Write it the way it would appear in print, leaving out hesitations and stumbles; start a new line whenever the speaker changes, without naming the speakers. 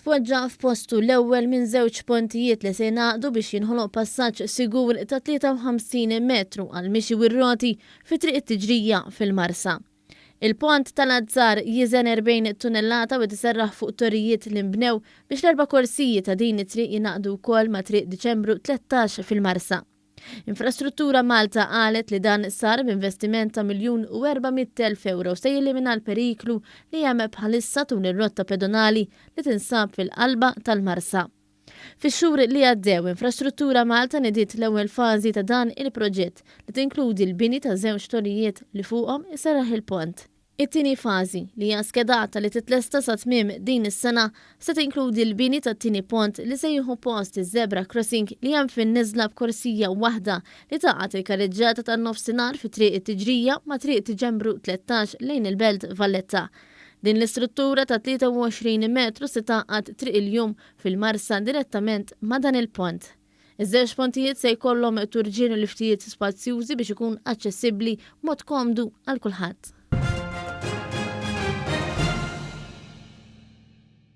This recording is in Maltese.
Tpoġġa f'postu l-ewwel minn żewġ pontijiet li se jingħaqdu biex jinħoloq passaġġ sigur ta' 53 metru għall-mixi u r-roti fi triq it-Tiġrija fil-Marsa. Il-pont tal-azzar jiżen 40 tunnellata u tiserraħ fuq torrijiet li nbnew biex l-erba' korsijiet ta' din it-triq jingħaqdu wkoll ma' Triq Diċembru Tlettax fil-Marsa. Infrastruttura Malta qalet li dan sar b'investiment ta' €1,400,000 se jellimina l-periklu li hemm bħalissa tul ir-rotta pedonali li tinsab fil-qalba tal-Marsa. Fix-xhur li għaddew, Infrastruttura Malta nidiet l-ewwel fażi ta' dan il-proġett li tinkludi l-bini taż-żewġ torrijiet li fuqhom iserraħ il-pont. It-tieni fażi li hija skedata li titlesta sa tmiem din is-sena se tinkludi l-bini tat-tieni pont li se jieħu post iż-zebra crossing li hemm fin-niżla b'korsija waħda li taqgħet il-karreġġjata tan-Nofsinhar fi triq it-Tiġrija ma' Triq Diċembru Tlettax lejn il-Belt Valletta. Din l-istruttura ta' 23 metru se taqgħad triq il-jum fil-Marsa direttament ma' dan il-pont. Iż-żewġ pontijiet se jkollhom turġien u liftijiet spazjużi biex ikun aċċessibbli mod komdu għal kulħadd.